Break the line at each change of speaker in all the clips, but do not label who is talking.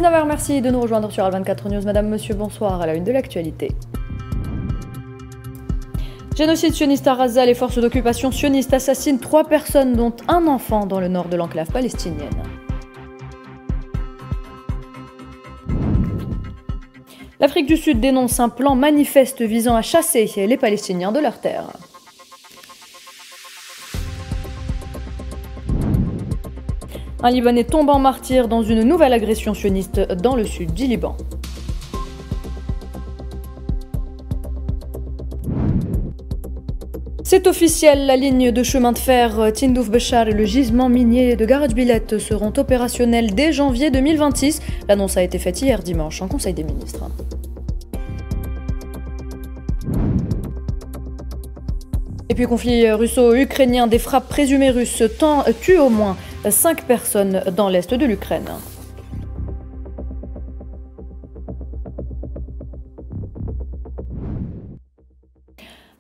19h, merci de nous rejoindre sur Al24 News. Madame, monsieur, bonsoir. À la une de l'actualité. Génocide sioniste à Gaza, les forces d'occupation sionistes assassinent 3 personnes, dont un enfant, dans le nord de l'enclave palestinienne. L'Afrique du Sud dénonce un plan manifeste visant à chasser les Palestiniens de leurs terres. Un Libanais tombe en martyr dans une nouvelle agression sioniste dans le sud du Liban. C'est officiel, la ligne de chemin de fer Tindouf-Béchar et le gisement minier de Garage Billet seront opérationnels dès janvier 2026. L'annonce a été faite hier dimanche en Conseil des ministres. Et puis conflit russo-ukrainien, des frappes présumées russes tuent au moins 5 personnes dans l'est de l'Ukraine.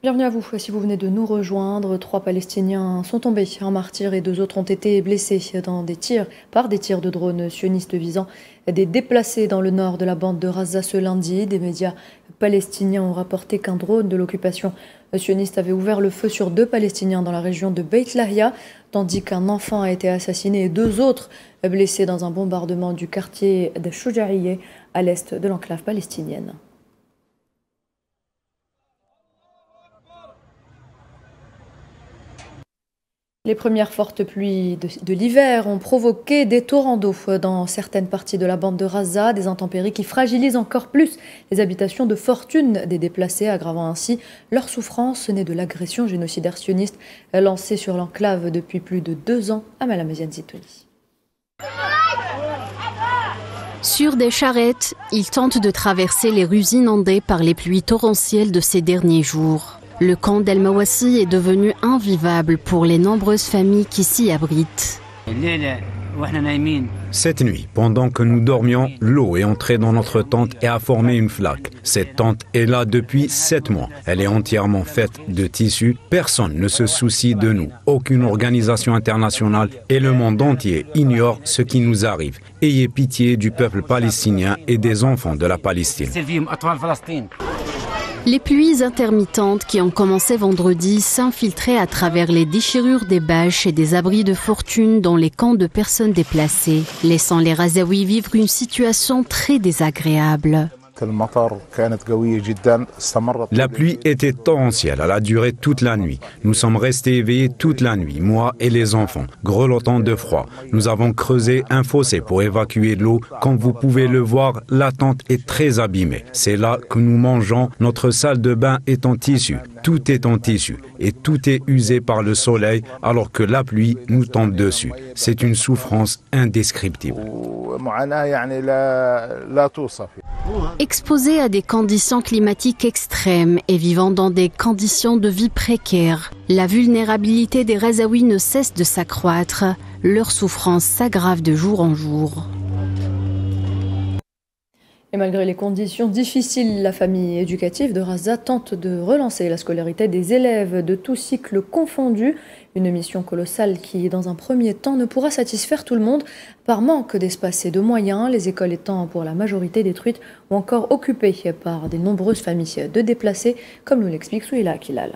Bienvenue à vous, si vous venez de nous rejoindre. 3 Palestiniens sont tombés en martyrs et 2 autres ont été blessés par des tirs de drones sionistes visant des déplacés dans le nord de la bande de Gaza ce lundi. Des médias palestiniens ont rapporté qu'un drone de l'occupation sioniste avait ouvert le feu sur 2 Palestiniens dans la région de Beit Lahia, tandis qu'un enfant a été assassiné et 2 autres blessés dans un bombardement du quartier de Shoujaïeh à l'est de l'enclave palestinienne. Les premières fortes pluies de l'hiver ont provoqué des torrents d'eau dans certaines parties de la bande de Gaza, des intempéries qui fragilisent encore plus les habitations de fortune des déplacés, aggravant ainsi leur souffrance née de l'agression génocidaire sioniste lancée sur l'enclave depuis plus de 2 ans à Malamazian Zitouni.
Sur des charrettes, ils tentent de traverser les rues inondées par les pluies torrentielles de ces derniers jours. Le camp d'El Mawassi est devenu invivable pour les nombreuses familles qui s'y abritent.
Cette nuit, pendant que nous dormions, l'eau est entrée dans notre tente et a formé une flaque. Cette tente est là depuis 7 mois. Elle est entièrement faite de tissus. Personne ne se soucie de nous. Aucune organisation internationale et le monde entier ignore ce qui nous arrive. Ayez pitié du peuple palestinien et des enfants de la Palestine.
Les pluies intermittentes qui ont commencé vendredi s'infiltraient à travers les déchirures des bâches et des abris de fortune dans les camps de personnes déplacées, laissant les Gazaouis vivre une situation très désagréable.
La pluie était torrentielle, elle a duré toute la nuit. Nous sommes restés éveillés toute la nuit, moi et les enfants, grelottant de froid. Nous avons creusé un fossé pour évacuer l'eau. Comme vous pouvez le voir, la tente est très abîmée. C'est là que nous mangeons. Notre salle de bain est en tissu. Tout est en tissu et tout est usé par le soleil alors que la pluie nous tombe dessus. C'est une souffrance indescriptible.
Exposés à des conditions climatiques extrêmes et vivant dans des conditions de vie précaires, la vulnérabilité des Gazaouis ne cesse de s'accroître. Leur souffrance s'aggrave de jour en jour.
Et malgré les conditions difficiles, la famille éducative de Gaza tente de relancer la scolarité des élèves de tous cycles confondus. Une mission colossale qui, dans un premier temps, ne pourra satisfaire tout le monde par manque d'espace et de moyens, les écoles étant pour la majorité détruites ou encore occupées par des nombreuses familles de déplacés, comme nous l'explique Souila Akilal.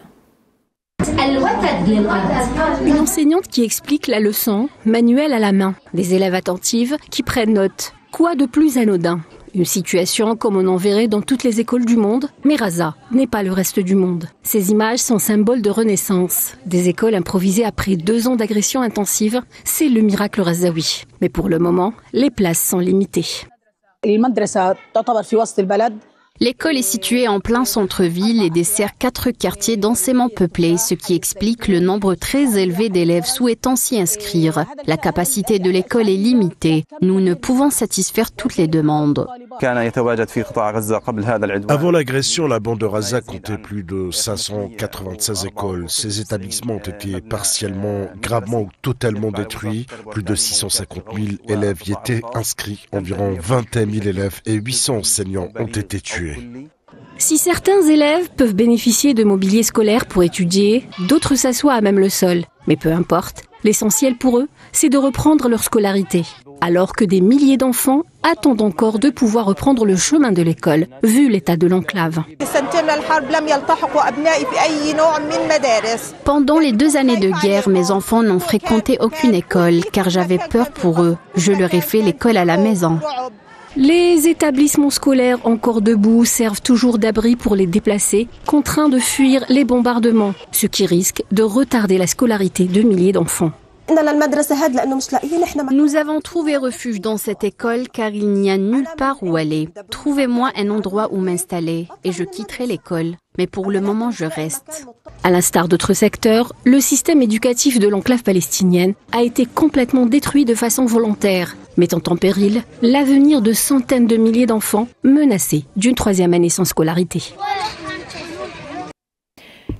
Une enseignante qui explique la leçon, manuel à la main. Des élèves attentives qui prennent note. Quoi de plus anodin ? Une situation comme on en verrait dans toutes les écoles du monde, mais Gaza n'est pas le reste du monde. Ces images sont symboles de renaissance. Des écoles improvisées après 2 ans d'agression intensive, c'est le miracle gazaoui. Mais pour le moment, les places sont limitées. L'école est située en plein centre-ville et dessert 4 quartiers densément peuplés, ce qui explique le nombre très élevé d'élèves souhaitant s'y inscrire. La capacité de l'école est limitée. Nous ne pouvons satisfaire toutes les demandes.
Avant l'agression, la bande de Gaza comptait plus de 596 écoles. Ces établissements ont été partiellement, gravement ou totalement détruits. Plus de 650 000 élèves y étaient inscrits. Environ 21 000 élèves et 800 enseignants ont été tués.
Si certains élèves peuvent bénéficier de mobilier scolaire pour étudier, d'autres s'assoient à même le sol. Mais peu importe, l'essentiel pour eux, c'est de reprendre leur scolarité. alors que des milliers d'enfants attendent encore de pouvoir reprendre le chemin de l'école, vu l'état de l'enclave. Pendant les 2 années de guerre, mes enfants n'ont fréquenté aucune école, car j'avais peur pour eux. Je leur ai fait l'école à la maison. Les établissements scolaires encore debout servent toujours d'abri pour les déplacés, contraints de fuir les bombardements, ce qui risque de retarder la scolarité de milliers d'enfants. Nous avons trouvé refuge dans cette école car il n'y a nulle part où aller. Trouvez-moi un endroit où m'installer et je quitterai l'école. Mais pour le moment, je reste. À l'instar d'autres secteurs, le système éducatif de l'enclave palestinienne a été complètement détruit de façon volontaire, mettant en péril l'avenir de centaines de milliers d'enfants menacés d'une 3e année sans scolarité.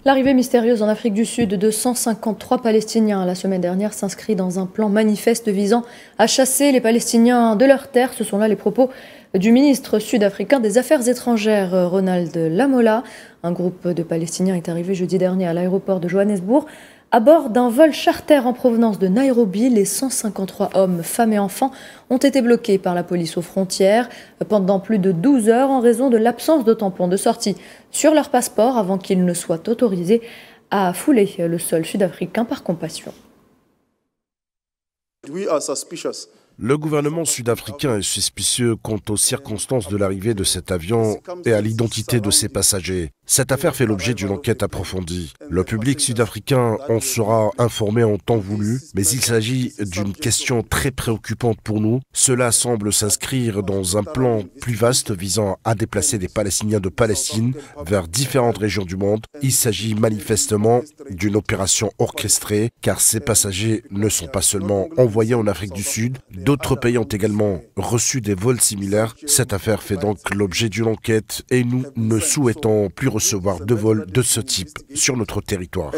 L'arrivée mystérieuse en Afrique du Sud de 153 Palestiniens la semaine dernière s'inscrit dans un plan manifeste visant à chasser les Palestiniens de leurs terres. Ce sont là les propos du ministre sud-africain des Affaires étrangères, Ronald Lamola. Un groupe de Palestiniens est arrivé jeudi dernier à l'aéroport de Johannesburg. À bord d'un vol charter en provenance de Nairobi, les 153 hommes, femmes et enfants ont été bloqués par la police aux frontières pendant plus de 12 heures en raison de l'absence de tampons de sortie sur leur passeport avant qu'ils ne soient autorisés à fouler le sol sud-africain par compassion.
Le gouvernement sud-africain est suspicieux quant aux circonstances de l'arrivée de cet avion et à l'identité de ses passagers. Cette affaire fait l'objet d'une enquête approfondie. Le public sud-africain en sera informé en temps voulu, mais il s'agit d'une question très préoccupante pour nous. Cela semble s'inscrire dans un plan plus vaste visant à déplacer des Palestiniens de Palestine vers différentes régions du monde. Il s'agit manifestement d'une opération orchestrée, car ces passagers ne sont pas seulement envoyés en Afrique du Sud, d'autres pays ont également reçu des vols similaires. Cette affaire fait donc l'objet d'une enquête et nous ne souhaitons plus recevoir de vols de ce type sur notre territoire.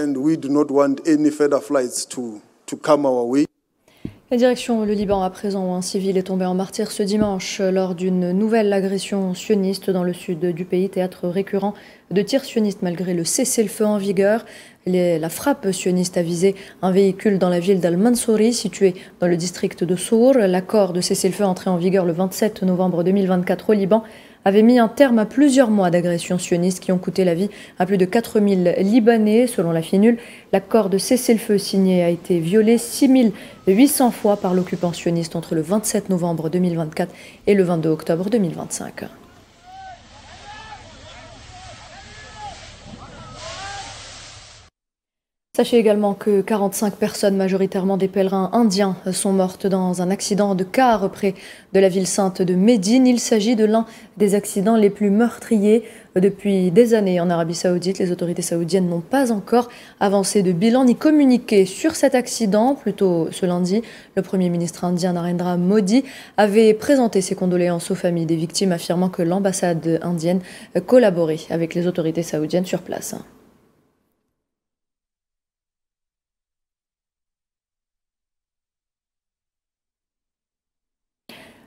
La direction le Liban à présent où un civil est tombé en martyr ce dimanche lors d'une nouvelle agression sioniste dans le sud du pays, théâtre récurrent de tirs sionistes malgré le cessez-le-feu en vigueur. La frappe sioniste a visé un véhicule dans la ville d'Al-Mansouri, située dans le district de Sour. L'accord de cessez-le-feu entré en vigueur le 27 novembre 2024 au Liban avait mis un terme à plusieurs mois d'agressions sionistes qui ont coûté la vie à plus de 4000 Libanais. Selon la FINUL, l'accord de cessez-le-feu signé a été violé 6800 fois par l'occupant sioniste entre le 27 novembre 2024 et le 22 octobre 2025. Sachez également que 45 personnes, majoritairement des pèlerins indiens, sont mortes dans un accident de car près de la ville sainte de Médine. Il s'agit de l'un des accidents les plus meurtriers depuis des années en Arabie Saoudite. Les autorités saoudiennes n'ont pas encore avancé de bilan ni communiqué sur cet accident. Plus tôt ce lundi, le Premier ministre indien Narendra Modi avait présenté ses condoléances aux familles des victimes, affirmant que l'ambassade indienne collaborait avec les autorités saoudiennes sur place.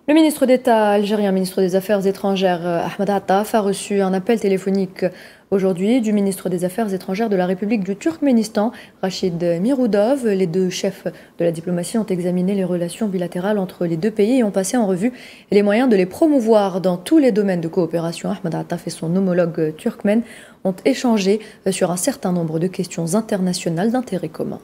Le ministre d'État algérien, ministre des Affaires étrangères, Ahmed Attaf, a reçu un appel téléphonique aujourd'hui du ministre des Affaires étrangères de la République du Turkménistan, Rachid Miroudov. Les deux chefs de la diplomatie ont examiné les relations bilatérales entre les deux pays et ont passé en revue les moyens de les promouvoir dans tous les domaines de coopération. Ahmed Attaf et son homologue turkmène ont échangé sur un certain nombre de questions internationales d'intérêt commun.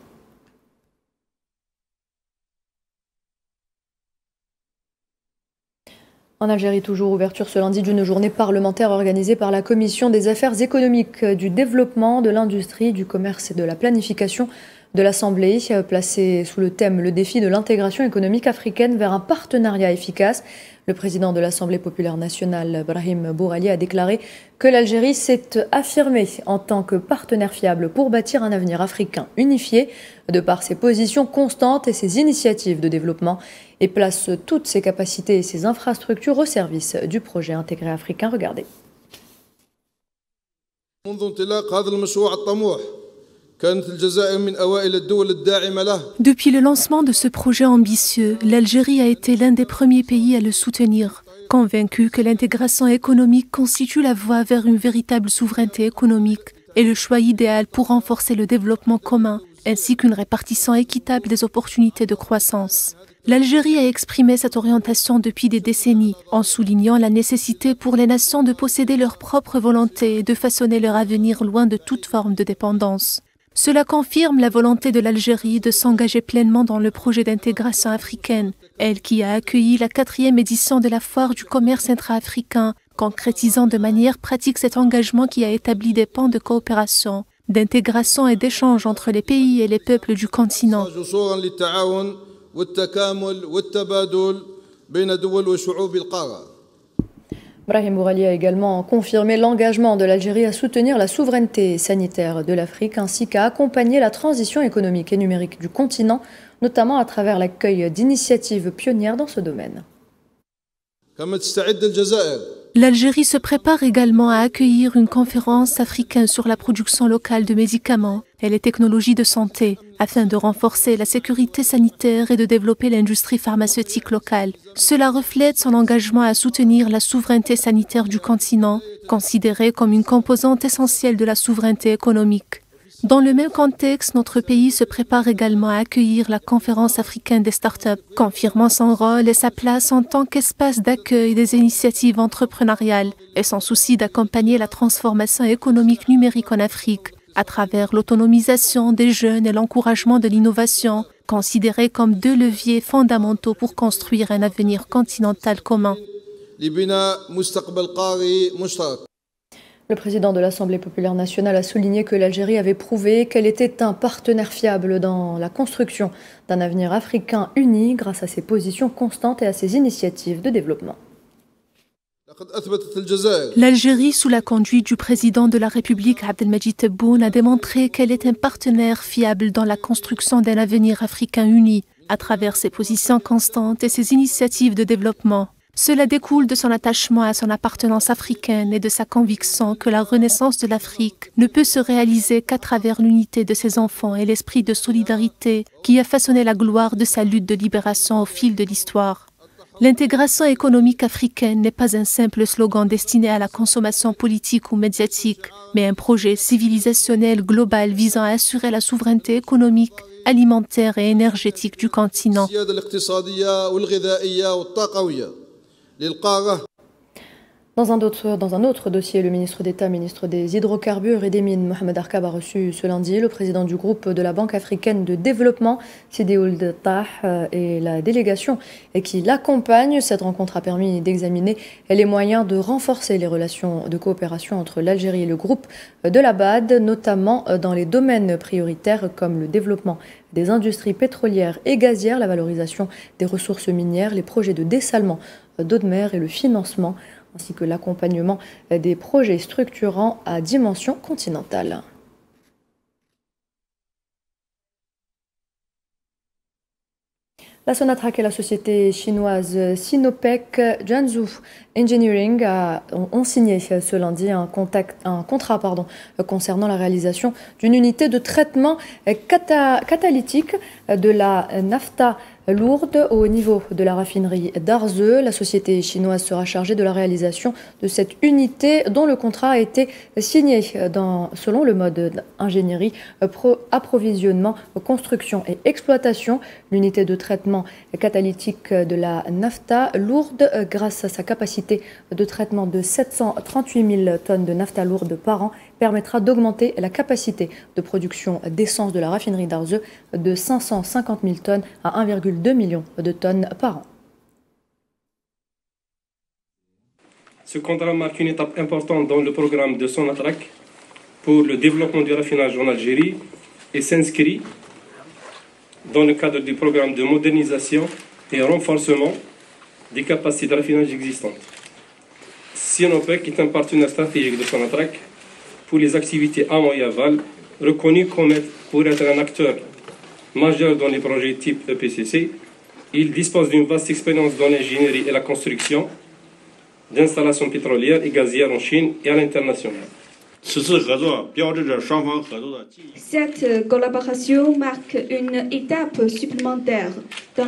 En Algérie, toujours ouverture ce lundi d'une journée parlementaire organisée par la Commission des affaires économiques, du développement, de l'industrie, du commerce et de la planification de l'Assemblée, placée sous le thème « Le défi de l'intégration économique africaine vers un partenariat efficace ». Le président de l'Assemblée populaire nationale, Brahim Bourali, a déclaré que l'Algérie s'est affirmée en tant que partenaire fiable pour bâtir un avenir africain unifié, de par ses positions constantes et ses initiatives de développement, et place toutes ses capacités et ses infrastructures au service du projet intégré africain. Regardez.
Depuis le lancement de ce projet ambitieux, l'Algérie a été l'un des premiers pays à le soutenir, convaincu que l'intégration économique constitue la voie vers une véritable souveraineté économique et le choix idéal pour renforcer le développement commun, ainsi qu'une répartition équitable des opportunités de croissance. L'Algérie a exprimé cette orientation depuis des décennies, en soulignant la nécessité pour les nations de posséder leur propre volonté et de façonner leur avenir loin de toute forme de dépendance. Cela confirme la volonté de l'Algérie de s'engager pleinement dans le projet d'intégration africaine, elle qui a accueilli la 4e édition de la Foire du commerce intra-africain, concrétisant de manière pratique cet engagement qui a établi des pans de coopération, d'intégration et d'échange entre les pays et les peuples du continent.
Brahim Bourali a également confirmé l'engagement de l'Algérie à soutenir la souveraineté sanitaire de l'Afrique ainsi qu'à accompagner la transition économique et numérique du continent, notamment à travers l'accueil d'initiatives pionnières dans ce domaine.
L'Algérie se prépare également à accueillir une conférence africaine sur la production locale de médicaments et les technologies de santé, afin de renforcer la sécurité sanitaire et de développer l'industrie pharmaceutique locale. Cela reflète son engagement à soutenir la souveraineté sanitaire du continent, considérée comme une composante essentielle de la souveraineté économique. Dans le même contexte, notre pays se prépare également à accueillir la conférence africaine des startups, confirmant son rôle et sa place en tant qu'espace d'accueil des initiatives entrepreneuriales et son souci d'accompagner la transformation économique numérique en Afrique à travers l'autonomisation des jeunes et l'encouragement de l'innovation, considérés comme 2 leviers fondamentaux pour construire un avenir continental commun.
Le président de l'Assemblée populaire nationale a souligné que l'Algérie avait prouvé qu'elle était un partenaire fiable dans la construction d'un avenir africain uni grâce à ses positions constantes et à ses initiatives de développement.
L'Algérie, sous la conduite du président de la République Abdelmadjid Tebboune, a démontré qu'elle est un partenaire fiable dans la construction d'un avenir africain uni à travers ses positions constantes et ses initiatives de développement. Cela découle de son attachement à son appartenance africaine et de sa conviction que la renaissance de l'Afrique ne peut se réaliser qu'à travers l'unité de ses enfants et l'esprit de solidarité qui a façonné la gloire de sa lutte de libération au fil de l'histoire. L'intégration économique africaine n'est pas un simple slogan destiné à la consommation politique ou médiatique, mais un projet civilisationnel global visant à assurer la souveraineté économique, alimentaire et énergétique du continent.
Dans un autre dossier, le ministre d'État, ministre des Hydrocarbures et des Mines, Mohamed Arkab, a reçu ce lundi le président du groupe de la Banque africaine de développement, Sidi Ould Tah, et la délégation qui l'accompagne. Cette rencontre a permis d'examiner les moyens de renforcer les relations de coopération entre l'Algérie et le groupe de la BAD, notamment dans les domaines prioritaires comme le développement des industries pétrolières et gazières, la valorisation des ressources minières, les projets de dessalement d'eau de mer et le financement, ainsi que l'accompagnement des projets structurants à dimension continentale. La Sonatrach et la société chinoise Sinopec Jiangsu Engineering ont signé ce lundi un contrat concernant la réalisation d'une unité de traitement catalytique de la naphta lourde au niveau de la raffinerie d'Arzeu. La société chinoise sera chargée de la réalisation de cette unité dont le contrat a été signé selon le mode ingénierie, approvisionnement, construction et exploitation. L'unité de traitement catalytique de la naphta lourde, grâce à sa capacité de traitement de 738 000 tonnes de naphta lourde par an, permettra d'augmenter la capacité de production d'essence de la raffinerie d'Arzeu de 550 000 tonnes à 1,2 million de tonnes par an.
Ce contrat marque une étape importante dans le programme de Sonatrach pour le développement du raffinage en Algérie et s'inscrit dans le cadre du programme de modernisation et renforcement des capacités de raffinage existantes. Sinopec est un partenaire stratégique de Sonatrach pour les activités amont et aval, reconnu pour être un acteur majeur dans les projets type EPCC. Il dispose d'une vaste expérience dans l'ingénierie et la construction d'installations pétrolières et gazières en Chine et à l'international.
Cette collaboration marque une étape supplémentaire dans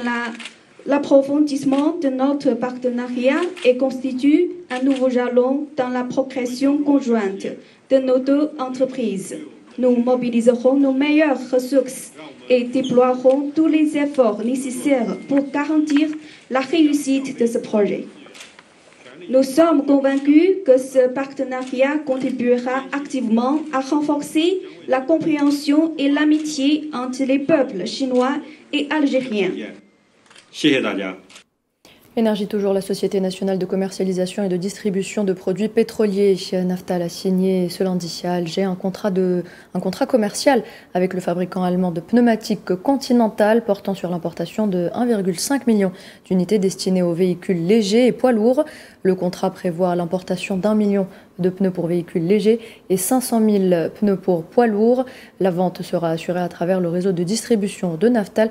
l'approfondissement de notre partenariat et constitue un nouveau jalon dans la progression conjointe de nos deux entreprises. Nous mobiliserons nos meilleures ressources et déploierons tous les efforts nécessaires pour garantir la réussite de ce projet. Nous sommes convaincus que ce partenariat contribuera activement à renforcer la compréhension et l'amitié entre les peuples chinois et algériens.
Énergie toujours, la Société nationale de commercialisation et de distribution de produits pétroliers, Naftal, a signé ce lundi à Alger un contrat commercial avec le fabricant allemand de pneumatiques Continental portant sur l'importation de 1,5 million d'unités destinées aux véhicules légers et poids lourds. Le contrat prévoit l'importation d'1 million de pneus pour véhicules légers et 500 000 pneus pour poids lourds. La vente sera assurée à travers le réseau de distribution de Naftal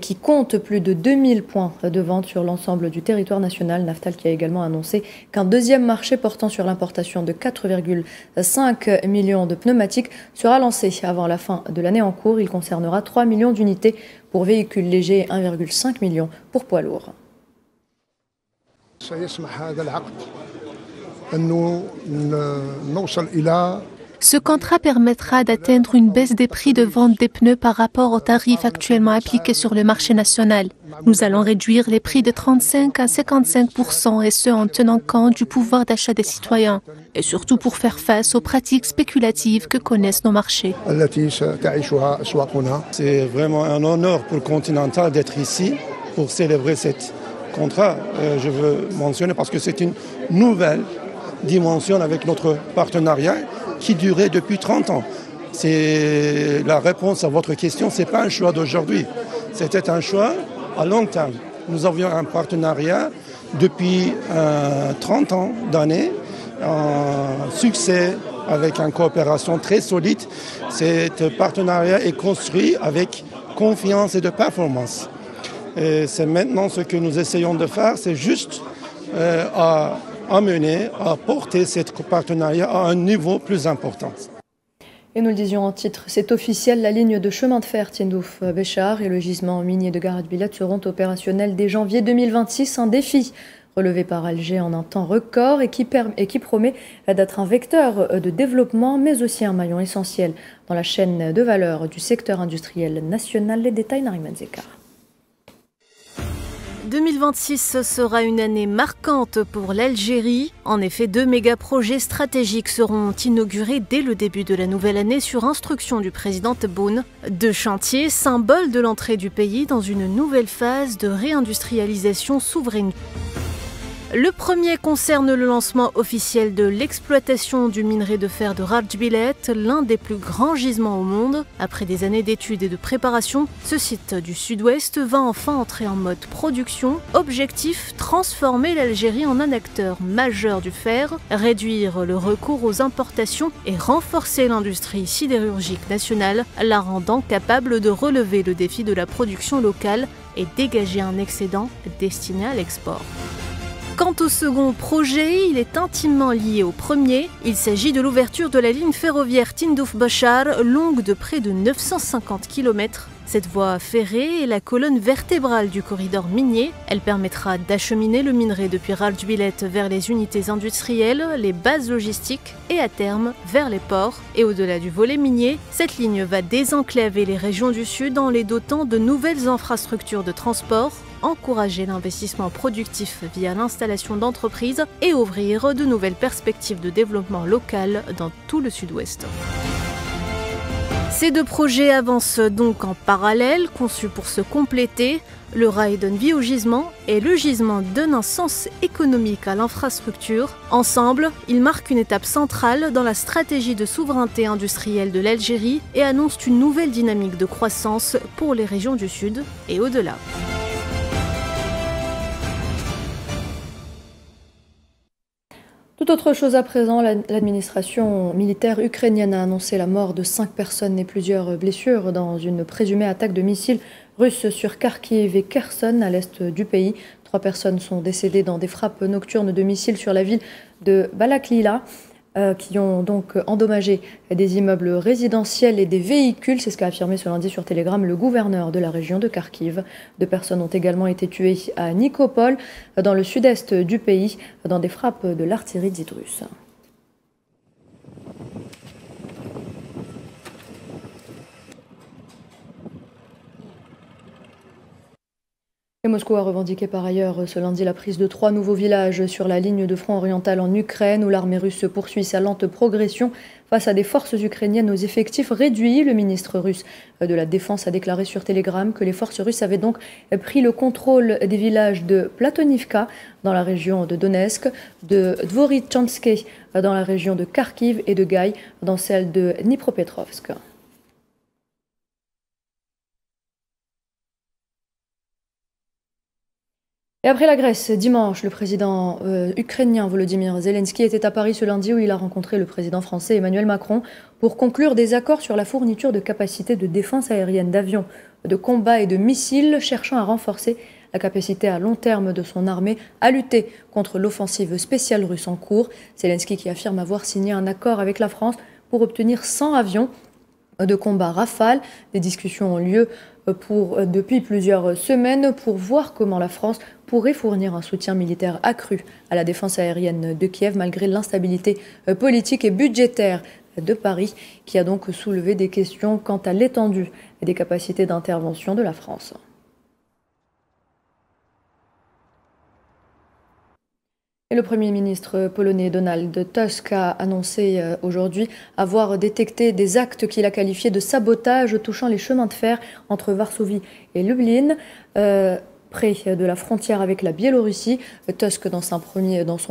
qui compte plus de 2000 points de vente sur l'ensemble du territoire national. Naftal qui a également annoncé qu'un deuxième marché portant sur l'importation de 4,5 millions de pneumatiques sera lancé avant la fin de l'année en cours. Il concernera 3 millions d'unités pour véhicules légers et 1,5 million pour poids lourds.
Ce contrat permettra d'atteindre une baisse des prix de vente des pneus par rapport aux tarifs actuellement appliqués sur le marché national. Nous allons réduire les prix de 35 à 55% et ce en tenant compte du pouvoir d'achat des citoyens et surtout pour faire face aux pratiques spéculatives que connaissent nos marchés.
C'est vraiment un honneur pour Continental d'être ici pour célébrer cet contrat. Je veux mentionner parce que c'est une nouvelle dimension avec notre partenariat qui durait depuis 30 ans. C'est la réponse à votre question, ce n'est pas un choix d'aujourd'hui. C'était un choix à long terme. Nous avions un partenariat depuis 30 ans d'années, un succès avec une coopération très solide. Cet partenariat est construit avec confiance et de performance. Et c'est maintenant ce que nous essayons de faire, c'est juste à porter ce partenariat à un niveau plus important.
Et nous le disions en titre, c'est officiel, la ligne de chemin de fer Tindouf-Béchar et le gisement minier de Garat Bilad seront opérationnels dès janvier 2026, un défi relevé par Alger en un temps record et qui promet d'être un vecteur de développement, mais aussi un maillon essentiel dans la chaîne de valeur du secteur industriel national. Les détails, Nariman Zekar.
2026 sera une année marquante pour l'Algérie. En effet, 2 méga-projets stratégiques seront inaugurés dès le début de la nouvelle année sur instruction du président Tebboune. 2 chantiers, symboles de l'entrée du pays dans une nouvelle phase de réindustrialisation souveraine. Le premier concerne le lancement officiel de l'exploitation du minerai de fer de Rardjbilet, l'un des plus grands gisements au monde. Après des années d'études et de préparation, ce site du sud-ouest va enfin entrer en mode production. Objectif, transformer l'Algérie en un acteur majeur du fer, réduire le recours aux importations et renforcer l'industrie sidérurgique nationale, la rendant capable de relever le défi de la production locale et dégager un excédent destiné à l'export. Quant au second projet, il est intimement lié au premier. Il s'agit de l'ouverture de la ligne ferroviaire Tindouf-Béchar, longue de près de 950 km. Cette voie ferrée est la colonne vertébrale du corridor minier. Elle permettra d'acheminer le minerai depuis Rardjbilet vers les unités industrielles, les bases logistiques et à terme vers les ports. Et au-delà du volet minier, cette ligne va désenclaver les régions du Sud en les dotant de nouvelles infrastructures de transport, encourager l'investissement productif via l'installation d'entreprises et ouvrir de nouvelles perspectives de développement local dans tout le Sud-Ouest. Ces 2 projets avancent donc en parallèle, conçus pour se compléter. Le rail donne vie au gisement et le gisement donne un sens économique à l'infrastructure. Ensemble, ils marquent une étape centrale dans la stratégie de souveraineté industrielle de l'Algérie et annoncent une nouvelle dynamique de croissance pour les régions du Sud et au-delà.
Tout autre chose à présent, l'administration militaire ukrainienne a annoncé la mort de 5 personnes et plusieurs blessures dans une présumée attaque de missiles russes sur Kharkiv et Kherson à l'est du pays. 3 personnes sont décédées dans des frappes nocturnes de missiles sur la ville de Balaklila, qui ont donc endommagé des immeubles résidentiels et des véhicules. C'est ce qu'a affirmé ce lundi sur Telegram le gouverneur de la région de Kharkiv. 2 personnes ont également été tuées à Nikopol, dans le sud-est du pays, dans des frappes de l'artillerie dite russe. Moscou a revendiqué par ailleurs ce lundi la prise de 3 nouveaux villages sur la ligne de front orientale en Ukraine, où l'armée russe poursuit sa lente progression face à des forces ukrainiennes aux effectifs réduits. Le ministre russe de la Défense a déclaré sur Telegram que les forces russes avaient donc pris le contrôle des villages de Platonivka dans la région de Donetsk, de Dvorichanske dans la région de Kharkiv et de Gaï dans celle de Dnipropetrovsk. Et après la Grèce, dimanche, le président ukrainien Volodymyr Zelensky était à Paris ce lundi où il a rencontré le président français Emmanuel Macron pour conclure des accords sur la fourniture de capacités de défense aérienne, d'avions, de combat et de missiles, cherchant à renforcer la capacité à long terme de son armée à lutter contre l'offensive spéciale russe en cours. Zelensky qui affirme avoir signé un accord avec la France pour obtenir 100 avions de combat Rafale. Des discussions ont lieu depuis plusieurs semaines pour voir comment la France pourrait fournir un soutien militaire accru à la défense aérienne de Kiev malgré l'instabilité politique et budgétaire de Paris qui a donc soulevé des questions quant à l'étendue des capacités d'intervention de la France. Et le Premier ministre polonais Donald Tusk a annoncé aujourd'hui avoir détecté des actes qu'il a qualifiés de sabotage touchant les chemins de fer entre Varsovie et Lublin, près de la frontière avec la Biélorussie. Tusk, dans son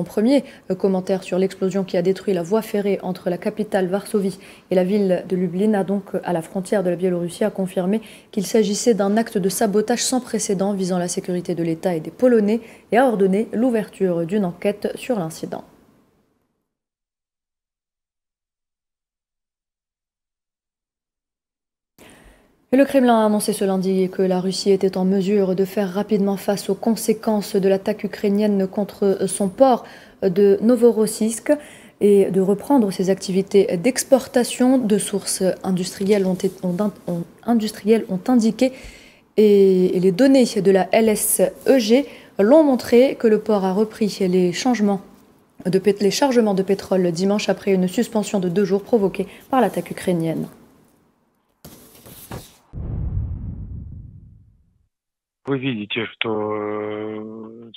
premier commentaire sur l'explosion qui a détruit la voie ferrée entre la capitale Varsovie et la ville de Lublin, a donc, à la frontière de la Biélorussie, a confirmé qu'il s'agissait d'un acte de sabotage sans précédent visant la sécurité de l'État et des Polonais et a ordonné l'ouverture d'une enquête sur l'incident. Le Kremlin a annoncé ce lundi que la Russie était en mesure de faire rapidement face aux conséquences de l'attaque ukrainienne contre son port de Novorossiysk et de reprendre ses activités d'exportation. De sources industrielles ont indiqué et les données de la LSEG l'ont montré que le port a repris les chargements de pétrole dimanche après une suspension de 2 jours provoquée par l'attaque ukrainienne.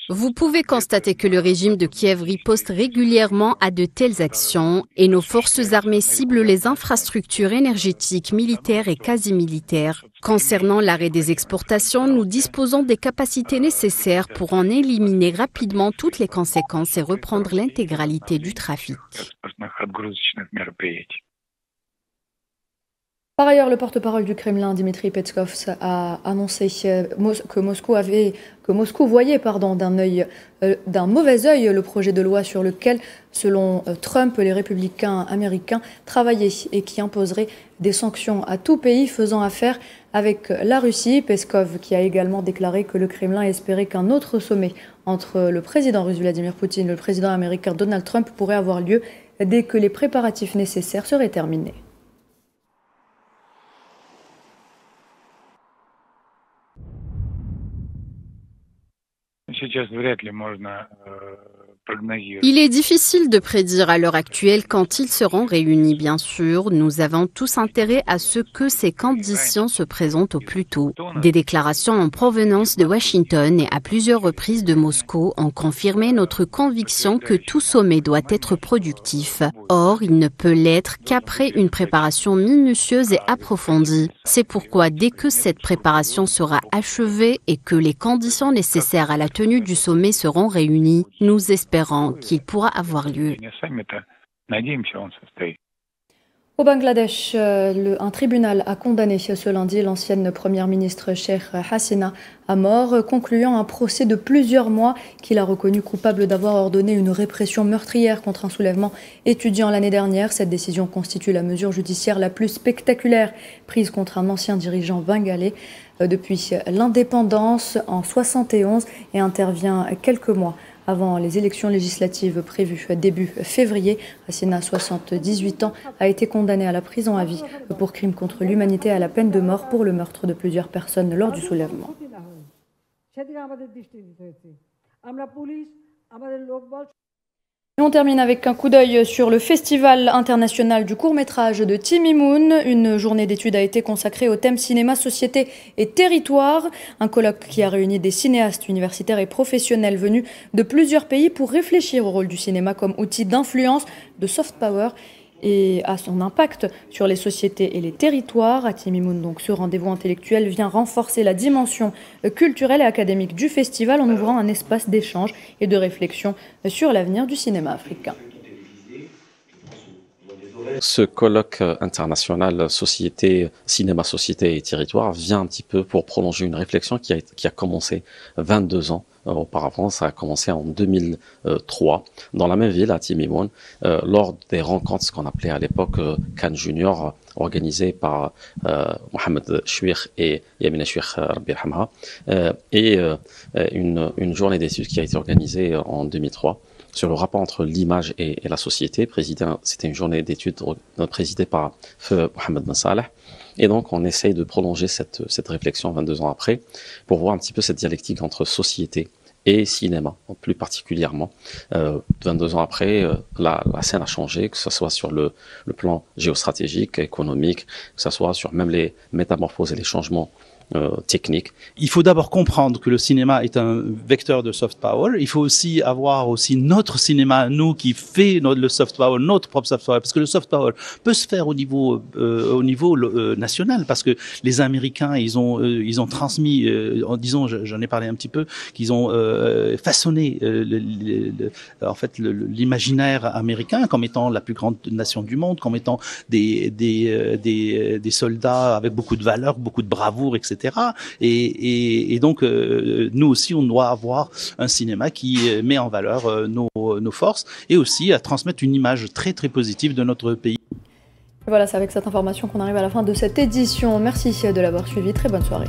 Vous pouvez constater que le régime de Kiev riposte régulièrement à de telles actions et nos forces armées ciblent les infrastructures énergétiques, militaires et quasi-militaires. Concernant l'arrêt des exportations, nous disposons des capacités nécessaires pour en éliminer rapidement toutes les conséquences et reprendre l'intégralité du trafic.
Par ailleurs, le porte-parole du Kremlin, Dmitri Peskov, a annoncé que Moscou voyait d'un mauvais œil le projet de loi sur lequel, selon Trump, les républicains américains travaillaient et qui imposerait des sanctions à tout pays faisant affaire avec la Russie. Peskov qui a également déclaré que le Kremlin espérait qu'un autre sommet entre le président russe Vladimir Poutine et le président américain Donald Trump pourrait avoir lieu dès que les préparatifs nécessaires seraient terminés.
Il est difficile de prédire à l'heure actuelle quand ils seront réunis, bien sûr. Nous avons tous intérêt à ce que ces conditions se présentent au plus tôt. Des déclarations en provenance de Washington et à plusieurs reprises de Moscou ont confirmé notre conviction que tout sommet doit être productif. Or, il ne peut l'être qu'après une préparation minutieuse et approfondie. C'est pourquoi, dès que cette préparation sera achevée et que les conditions nécessaires à la tenue du sommet seront réunies, nous espérons qu'il pourra avoir lieu.
Au Bangladesh, un tribunal a condamné ce lundi l'ancienne première ministre Sheikh Hasina à mort, concluant un procès de plusieurs mois qu'il a reconnu coupable d'avoir ordonné une répression meurtrière contre un soulèvement étudiant l'année dernière. Cette décision constitue la mesure judiciaire la plus spectaculaire prise contre un ancien dirigeant bengalais depuis l'indépendance en 1971 et intervient quelques mois avant les élections législatives prévues début février. Hasina, 78 ans, a été condamné à la prison à vie pour crime contre l'humanité et à la peine de mort pour le meurtre de plusieurs personnes lors du soulèvement. Et on termine avec un coup d'œil sur le Festival international du court-métrage de Timimoun. Une journée d'études a été consacrée au thème cinéma, société et territoire. Un colloque qui a réuni des cinéastes universitaires et professionnels venus de plusieurs pays pour réfléchir au rôle du cinéma comme outil d'influence, de soft power et à son impact sur les sociétés et les territoires. À Timimoun, donc, ce rendez-vous intellectuel vient renforcer la dimension culturelle et académique du festival en ouvrant un espace d'échange et de réflexion sur l'avenir du cinéma africain.
Ce colloque international cinéma, société et territoire vient un petit peu pour prolonger une réflexion qui a commencé 22 ans auparavant. Ça a commencé en 2003 dans la même ville, à Timimoun, lors des rencontres, ce qu'on appelait à l'époque Cannes Junior, organisées par Mohamed Chouir et Yamina Chouir, Rabbi Yarhamha, et une journée d'études qui a été organisée en 2003 sur le rapport entre l'image et la société. C'était une journée d'études présidée par Feu Mohamed Ben Saleh. Et donc, on essaye de prolonger cette réflexion 22 ans après pour voir un petit peu cette dialectique entre société et cinéma, plus particulièrement. 22 ans après, la scène a changé, que ce soit sur le plan géostratégique, économique, que ce soit sur même les métamorphoses et les changements technique.
Il faut d'abord comprendre que le cinéma est un vecteur de soft power. Il faut aussi avoir notre cinéma, nous, qui fait le soft power, notre propre soft power, parce que le soft power peut se faire au niveau national, parce que les Américains, ils ont transmis, disons, j'en ai parlé un petit peu, qu'ils ont façonné en fait l'imaginaire américain comme étant la plus grande nation du monde, comme étant des soldats avec beaucoup de valeur, beaucoup de bravoure, etc. Et donc, nous aussi, on doit avoir un cinéma qui met en valeur nos forces et aussi à transmettre une image très, très positive de notre pays.
Voilà, c'est avec cette information qu'on arrive à la fin de cette édition. Merci de l'avoir suivi. Très bonne soirée.